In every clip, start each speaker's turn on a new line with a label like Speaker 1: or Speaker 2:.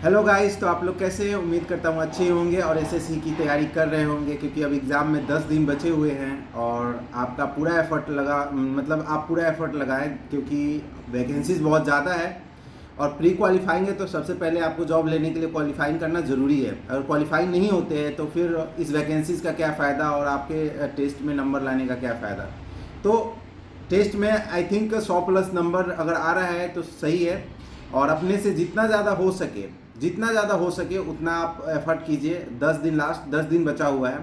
Speaker 1: Hello guys, तो आप लोग कैसे हैं? उम्मीद करता हूँ अच्छे होंगे और एसएससी की तैयारी कर रहे होंगे, क्योंकि अब एग्ज़ाम में 10 दिन बचे हुए हैं और आपका पूरा एफर्ट लगा, मतलब आप पूरा एफर्ट लगाएं, क्योंकि वैकेंसीज बहुत ज़्यादा है और प्री क्वालिफाइंग है। तो सबसे पहले आपको जॉब लेने के लिए क्वालिफाइंग करना ज़रूरी है। अगर क्वालिफाइंग नहीं होते हैं तो फिर इस वैकेंसीज़ का क्या फ़ायदा और आपके टेस्ट में नंबर लाने का क्या फ़ायदा। तो टेस्ट में आई थिंक 100+ नंबर अगर आ रहा है तो सही है, और अपने से जितना ज़्यादा हो सके उतना आप एफर्ट कीजिए। 10 दिन, लास्ट 10 दिन बचा हुआ है।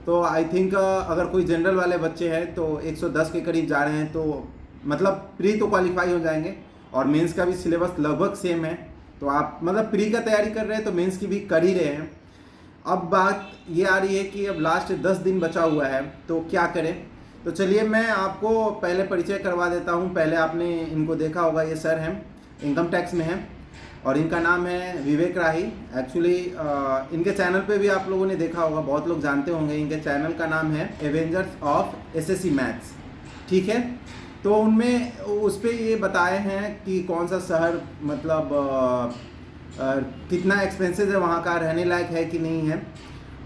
Speaker 1: तो आई थिंक अगर कोई जनरल वाले बच्चे हैं तो 110 के करीब जा रहे हैं, तो मतलब प्री तो क्वालिफाई हो जाएंगे और मेंस का भी सिलेबस लगभग सेम है। तो आप मतलब प्री का तैयारी कर रहे हैं तो मेंस की भी कर ही रहे हैं। अब बात ये आ रही है कि अब लास्ट 10 दिन बचा हुआ है तो क्या करें। तो चलिए मैं आपको पहले परिचय करवा देता हूँ। पहले आपने इनको देखा होगा, ये सर हैं, इनकम टैक्स में हैं और इनका नाम है विवेक राही। एक्चुअली इनके चैनल पे भी आप लोगों ने देखा होगा, बहुत लोग जानते होंगे। इनके चैनल का नाम है एवेंजर्स ऑफ एसएससी मैथ्स, ठीक है। तो उनमें उस पर ये बताए हैं कि कौन सा शहर, मतलब कितना एक्सपेंसेस है वहाँ का, रहने लायक है कि नहीं है,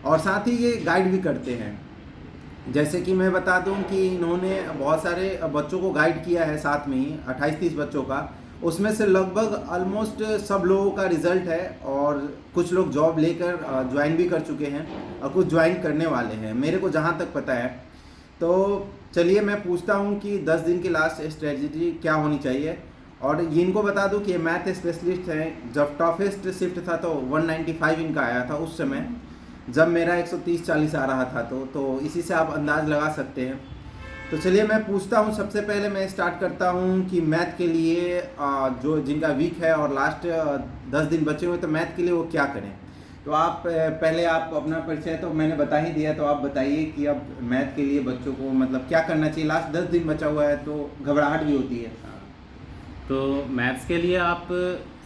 Speaker 1: और साथ ही ये गाइड भी करते हैं। जैसे कि मैं बता दूं कि इन्होंने बहुत सारे बच्चों को गाइड किया है, साथ में ही 28-30 बच्चों का। उसमें से लगभग ऑलमोस्ट सब लोगों का रिज़ल्ट है और कुछ लोग जॉब लेकर ज्वाइन भी कर चुके हैं और कुछ ज्वाइन करने वाले हैं, मेरे को जहाँ तक पता है। तो चलिए मैं पूछता हूँ कि 10 दिन की लास्ट स्ट्रेटजी क्या होनी चाहिए। और ये इनको बता दूँ कि ये मैथ स्पेशलिस्ट हैं। जब टॉफेस्ट शिफ्ट था तो 195 इनका आया था उस समय, जब मेरा 130-40 आ रहा था। तो इसी से आप अंदाज़ लगा सकते हैं। तो चलिए मैं पूछता हूँ, सबसे पहले मैं स्टार्ट करता हूँ कि मैथ के लिए जो जिनका वीक है और लास्ट 10 दिन बचे हुए, तो मैथ के लिए वो क्या करें। तो आप पहले आप अपना परिचय तो मैंने बता ही दिया, तो आप बताइए कि अब मैथ के लिए बच्चों को मतलब क्या करना चाहिए। लास्ट 10 दिन बचा हुआ है तो घबराहट भी होती है।
Speaker 2: तो मैथ्स के लिए आप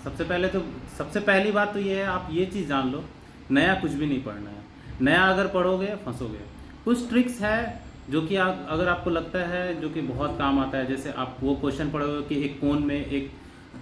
Speaker 2: सबसे पहली बात तो ये है, आप ये चीज़ जान लो, नया कुछ भी नहीं पढ़ना है। नया अगर पढ़ोगे फंसोगे। कुछ ट्रिक्स है जो कि आप, अगर आपको लगता है जो कि बहुत काम आता है, जैसे आप वो क्वेश्चन पढ़ोगे कि एक कोन में एक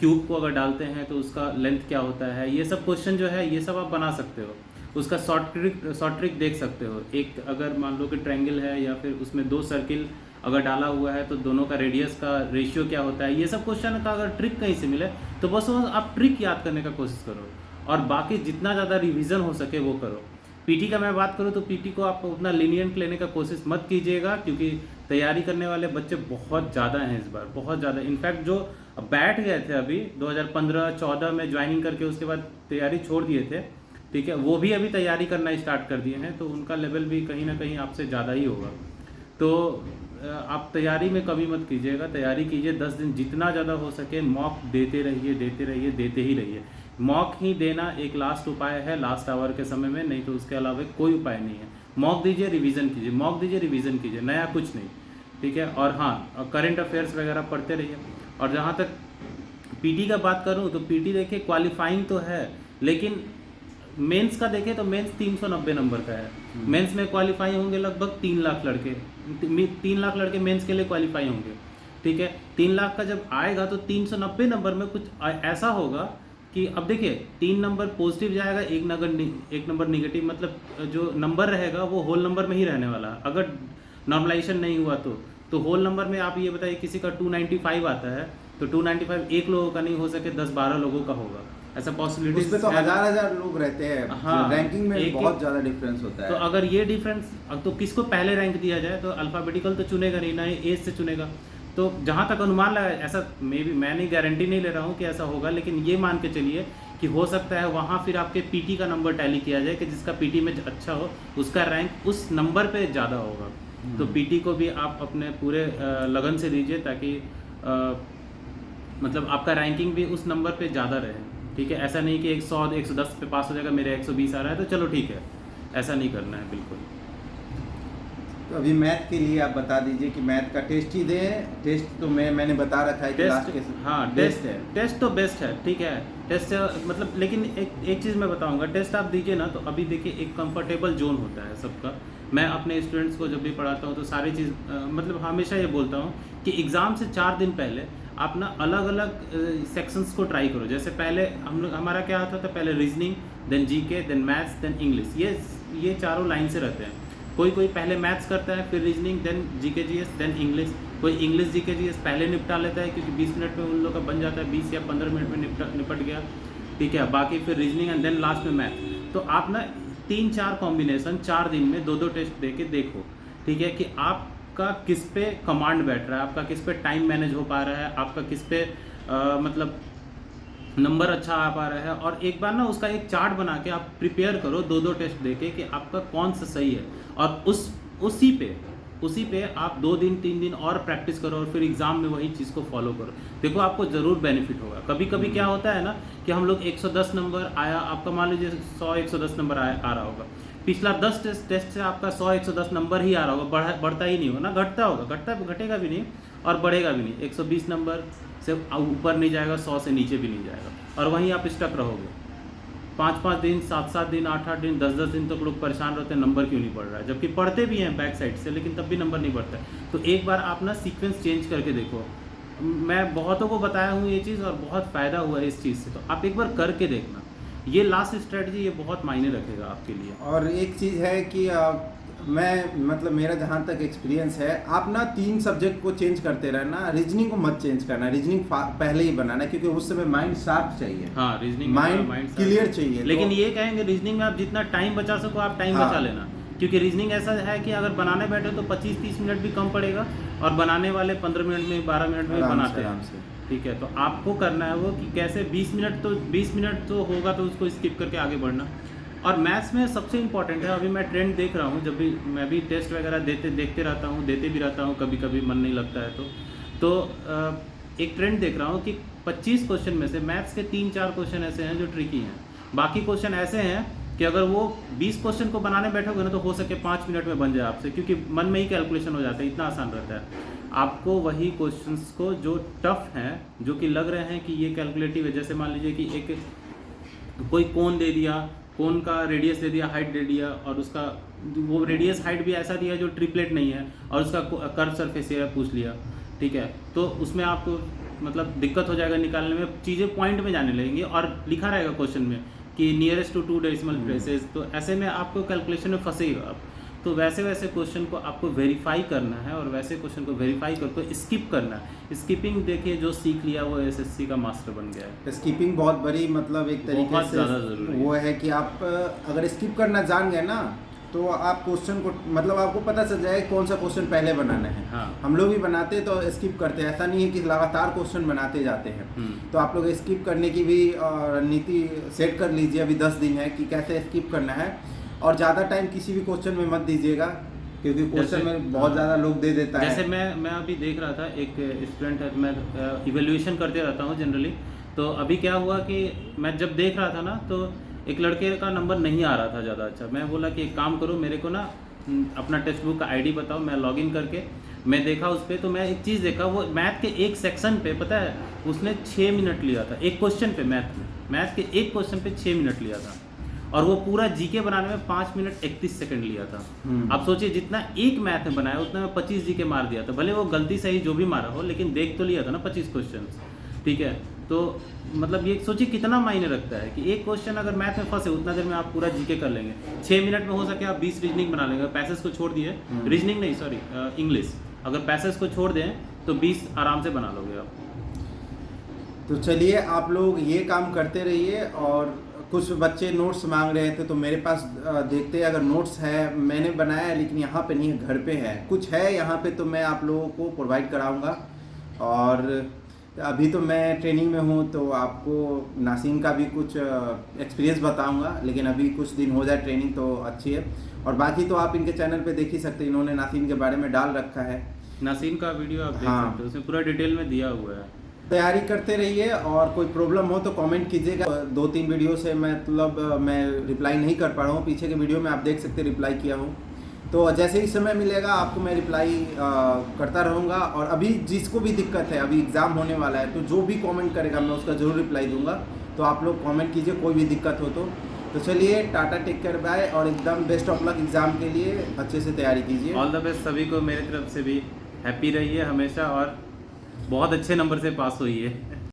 Speaker 2: क्यूब को अगर डालते हैं तो उसका लेंथ क्या होता है, ये सब क्वेश्चन जो है ये सब आप बना सकते हो। उसका शॉर्ट ट्रिक देख सकते हो। एक अगर मान लो कि ट्रायंगल है या फिर उसमें दो सर्किल अगर डाला हुआ है तो दोनों का रेडियस का रेशियो क्या होता है, ये सब क्वेश्चन का अगर ट्रिक कहीं से मिले तो बस वो आप ट्रिक याद करने का कोशिश करो और बाकी जितना ज़्यादा रिवीजन हो सके वो करो। पीटी का मैं बात करूँ तो पीटी को आप उतना लीनियंट लेने का कोशिश मत कीजिएगा, क्योंकि तैयारी करने वाले बच्चे बहुत ज़्यादा हैं इस बार, बहुत ज़्यादा। इनफैक्ट जो बैठ गए थे अभी 2015-14 में ज्वाइनिंग करके उसके बाद तैयारी छोड़ दिए थे, ठीक है, वो भी अभी तैयारी करना स्टार्ट कर दिए हैं, तो उनका लेवल भी कहीं ना कहीं आपसे ज़्यादा ही होगा। तो आप तैयारी में कमी मत कीजिएगा, तैयारी कीजिए 10 दिन जितना ज़्यादा हो सके। मॉक देते रहिए, देते रहिए, देते ही रहिए। मॉक ही देना एक लास्ट उपाय है लास्ट आवर के समय में, नहीं तो उसके अलावा कोई उपाय नहीं है। मॉक दीजिए, रिवीजन कीजिए, मॉक दीजिए, रिवीजन कीजिए, नया कुछ नहीं, ठीक है। और हाँ, करंट अफेयर्स वगैरह पढ़ते रहिए। और जहाँ तक पीटी का बात करूँ तो पीटी देखिए क्वालिफाइंग तो है, लेकिन मेंस का देखें तो मेंस 390 नंबर का है। मेंस में क्वालिफाई होंगे लगभग 3 लाख लड़के, 3 लाख लड़के मेंस के लिए क्वालिफाई होंगे, ठीक है। 3 लाख का जब आएगा तो 390 नंबर में कुछ ऐसा होगा कि अब देखिए 3 नंबर पॉजिटिव जाएगा, एक नंबर निगेटिव, मतलब जो नंबर रहेगा वो होल नंबर में ही रहने वाला है। अगर नॉर्मलाइजेशन नहीं हुआ तो होल नंबर में आप ये बताइए, किसी का 295 आता है तो 295 एक लोगों का नहीं हो सके 10-12 लोगों का होगा, ऐसा पॉसिबिलिटी।
Speaker 1: उसमें तो हजार लोग रहते हैं। हाँ, रैंकिंग में बहुत ज़्यादा डिफरेंस होता है।
Speaker 2: तो अगर ये डिफरेंस, तो किसको पहले रैंक दिया जाए, तो अल्फ़ाबेटिकल तो चुनेगा नहीं ना, एज से चुनेगा। तो जहाँ तक अनुमान लगा, ऐसा मैं नहीं गारंटी नहीं ले रहा हूँ कि ऐसा होगा, लेकिन ये मान के चलिए कि हो सकता है वहाँ फिर आपके पीटी का नंबर टैली किया जाए कि जिसका पीटी में अच्छा हो उसका रैंक उस नंबर पे ज़्यादा होगा। तो पीटी को भी आप अपने पूरे लगन से दीजिए, ताकि मतलब आपका रैंकिंग भी उस नंबर पे ज़्यादा रहे, ठीक है। ऐसा नहीं कि 100-110 पे पास हो जाएगा, मेरे 120 आ रहा है तो चलो ठीक है, ऐसा नहीं करना है बिल्कुल।
Speaker 1: तो अभी मैथ के लिए आप बता दीजिए कि मैथ का टेस्ट ही दें। टेस्ट तो मैंने बता रखा है कि लास्ट के,
Speaker 2: हाँ, टेस्ट तो बेस्ट है, ठीक है। टेस्ट मतलब, लेकिन एक चीज़ मैं बताऊंगा, टेस्ट आप दीजिए ना तो अभी देखिए एक कंफर्टेबल जोन होता है सबका। मैं अपने स्टूडेंट्स को जब भी पढ़ाता हूँ तो सारी चीज़ मतलब हमेशा ये बोलता हूँ कि एग्ज़ाम से 4 दिन पहले आप ना अलग अलग सेक्शंस को ट्राई करो। जैसे पहले हमारा क्या आता था, पहले reasoning, then GK, then maths, then English, ये चारों लाइन से रहते हैं। कोई पहले मैथ्स करता है, फिर reasoning, then GK GS, then English. कोई इंग्लिश जीके जीएस पहले निपटा लेता है क्योंकि 20 मिनट में उन लोग का बन जाता है, 20 या 15 मिनट में निपट गया, ठीक है। बाकी फिर रीजनिंग एंड देन लास्ट में मैथ। तो आप ना 3-4 कॉम्बिनेशन 4 दिन में 2-2 टेस्ट दे के देखो, ठीक है, कि आपका किस पे कमांड बैठ रहा है, आपका किस पे टाइम मैनेज हो पा रहा है, आपका किस पे मतलब नंबर अच्छा आ पा रहा है। और एक बार ना उसका एक चार्ट बना के आप प्रिपेयर करो 2-2 टेस्ट देके कि आपका कौन सा सही है, और उसी पे आप 2 दिन 3 दिन और प्रैक्टिस करो, और फिर एग्ज़ाम में वही चीज़ को फॉलो करो। देखो आपको ज़रूर बेनिफिट होगा। कभी कभी क्या होता है ना कि हम लोग 110 नंबर आया, आपका मान लीजिए 100-110 नंबर आ रहा होगा, पिछला 10 टेस्ट से आपका 100-110 नंबर ही आ रहा होगा, बढ़ता ही नहीं होगा ना, घटता होगा, घटेगा भी नहीं और बढ़ेगा भी नहीं। 120 नंबर से ऊपर नहीं जाएगा, 100 से नीचे भी नहीं जाएगा, और वहीं आप स्टक रहोगे। 5-5 दिन, 7-7 दिन, 8-8 दिन, 10-10 दिन तक लोग परेशान रहते हैं नंबर क्यों नहीं बढ़ रहा है, जबकि पढ़ते भी हैं बैक साइड से, लेकिन तब भी नंबर नहीं बढ़ता है। तो एक बार आप ना सीक्वेंस चेंज करके देखो। मैं बहुतों को बताया हूँ ये चीज़ और बहुत फ़ायदा हुआ है इस चीज़ से, तो आप एक बार करके देखना। ये लास्ट स्ट्रेटजी ये बहुत मायने रखेगा आपके लिए।
Speaker 1: और एक चीज़ है कि मैं मतलब मेरा जहाँ तक एक्सपीरियंस है, आप ना 3 सब्जेक्ट को चेंज करते रहना, रीजनिंग को मत चेंज करना, रीजनिंग पहले ही बनाना, क्योंकि उस समय माइंड शार्प चाहिए।
Speaker 2: हाँ, रीजनिंग
Speaker 1: माइंड क्लियर चाहिए।
Speaker 2: लेकिन ये कहेंगे रीजनिंग में आप जितना टाइम बचा सको आप टाइम बचा लेना, क्योंकि रीजनिंग ऐसा है कि अगर बनाने बैठे तो 25-30 मिनट भी कम पड़ेगा, और बनाने वाले 15 मिनट में 12 मिनट में बनाते हैं, ठीक है। तो आपको करना है वो कि कैसे 20 मिनट तो होगा तो उसको स्किप करके आगे बढ़ना। और मैथ्स में सबसे इम्पॉर्टेंट है, अभी मैं ट्रेंड देख रहा हूँ, जब भी मैं भी टेस्ट वगैरह देखते रहता हूँ, देते भी रहता हूँ, कभी कभी मन नहीं लगता है तो एक ट्रेंड देख रहा हूँ कि 25 क्वेश्चन में से मैथ्स के 3-4 क्वेश्चन ऐसे हैं जो ट्रिकी हैं। बाकी क्वेश्चन ऐसे हैं कि अगर वो 20 क्वेश्चन को बनाने बैठोगे ना तो हो सके 5 मिनट में बन जाए आपसे, क्योंकि मन में ही कैलकुलेशन हो जाता है, इतना आसान रहता है। आपको वही क्वेश्चंस को जो टफ हैं, जो कि लग रहे हैं कि ये कैलकुलेटिव है, जैसे मान लीजिए कि एक कोई कोन दे दिया, कोन का रेडियस दे दिया, हाइट दे दिया, और उसका वो रेडियस हाइट भी ऐसा दिया जो ट्रिपलेट नहीं है, और उसका कर्व सरफेस एरिया पूछ लिया, ठीक है। तो उसमें आपको मतलब दिक्कत हो जाएगा निकालने में, चीज़ें पॉइंट में जाने लगेंगी, और लिखा रहेगा क्वेश्चन में कि नियरेस्ट टू 2 डेसिमल प्लेसेस, तो ऐसे में आपको कैलकुलेशन में फंसेगा आप। तो वैसे क्वेश्चन को आपको वेरीफाई करना है, और वैसे क्वेश्चन को वेरीफाई करके स्किप करना है। स्किपिंग देखिए जो सीख लिया वो एसएससी का मास्टर बन गया है।
Speaker 1: स्किपिंग बहुत बड़ी मतलब एक तरीके से वो है कि आप अगर स्किप करना जान गए ना तो आप क्वेश्चन को मतलब आपको पता चल जाए कौन सा क्वेश्चन पहले बनाना है।
Speaker 2: हाँ।
Speaker 1: हम लोग भी बनाते तो स्किप करते हैं, ऐसा नहीं है कि लगातार क्वेश्चन बनाते जाते हैं। तो आप लोग स्किप करने की भी रणनीति सेट कर लीजिए, अभी 10 दिन है कि कैसे स्किप करना है, और ज़्यादा टाइम किसी भी क्वेश्चन में मत दीजिएगा, क्योंकि क्वेश्चन में बहुत ज़्यादा लोग दे देता है।
Speaker 2: जैसे मैं अभी देख रहा था, एक स्टूडेंट है, मैं इवेल्युएशन करते रहता हूँ जनरली, तो अभी क्या हुआ कि मैं जब देख रहा था ना तो एक लड़के का नंबर नहीं आ रहा था ज़्यादा अच्छा। मैं बोला कि एक काम करो, मेरे को ना अपना टेक्स्ट बुक का आईडी बताओ, मैं लॉगिन करके मैं देखा उस पर, तो मैं एक चीज़ देखा, वो मैथ के एक सेक्शन पे पता है उसने 6 मिनट लिया था, एक क्वेश्चन पे, मैथ के एक क्वेश्चन पे 6 मिनट लिया था, और वो पूरा जीके बनाने में 5 मिनट 31 सेकंड लिया था। आप सोचिए जितना एक मैथ में बनाया उतना में 25 जीके मार दिया था, भले वो गलती सही जो भी मारा हो, लेकिन देख तो लिया था ना 25 क्वेश्चन, ठीक है। तो मतलब ये सोचिए कितना मायने रखता है कि एक क्वेश्चन अगर मैथ में फंसे उतना देर में आप पूरा जीके कर लेंगे। 6 मिनट में हो सके आप 20 रीजनिंग बना लेंगे, पैसेज को छोड़ दिए, रीजनिंग नहीं सॉरी इंग्लिश, अगर पैसेज को छोड़ दें तो 20 आराम से बना लोगे आप।
Speaker 1: तो चलिए आप लोग ये काम करते रहिए। और कुछ बच्चे नोट्स मांग रहे थे तो मेरे पास देखते हैं, अगर नोट्स है मैंने बनाया है लेकिन यहाँ पे नहीं है, घर पे है, कुछ है यहाँ पे तो मैं आप लोगों को प्रोवाइड कराऊंगा। और अभी तो मैं ट्रेनिंग में हूँ तो आपको नासीन का भी कुछ एक्सपीरियंस बताऊंगा, लेकिन अभी कुछ दिन हो जाए ट्रेनिंग तो अच्छी है। और बाकी तो आप इनके चैनल पे देख ही सकते हैं, इन्होंने नासीन के बारे में डाल रखा है,
Speaker 2: नासीन का वीडियो आप देख सकते हो, उसमें पूरा डिटेल में दिया हुआ है।
Speaker 1: तैयारी करते रहिए, और कोई प्रॉब्लम हो तो कमेंट कीजिएगा। 2-3 वीडियो से मतलब मैं रिप्लाई नहीं कर पा रहा हूँ, पीछे के वीडियो में आप देख सकते हैं रिप्लाई किया हूँ, तो जैसे ही समय मिलेगा आपको मैं रिप्लाई करता रहूँगा। और अभी जिसको भी दिक्कत है, अभी एग्ज़ाम होने वाला है, तो जो भी कमेंट करेगा मैं उसका ज़रूर रिप्लाई दूंगा, तो आप लोग कमेंट कीजिए कोई भी दिक्कत हो तो चलिए टाटा, टेक केयर, बाय, और एकदम बेस्ट ऑफ लक एग्ज़ाम के लिए, अच्छे से तैयारी कीजिए।
Speaker 2: ऑल द बेस्ट सभी को मेरी तरफ से भी, हैप्पी रहिए हमेशा, और बहुत अच्छे नंबर से पास हुई है।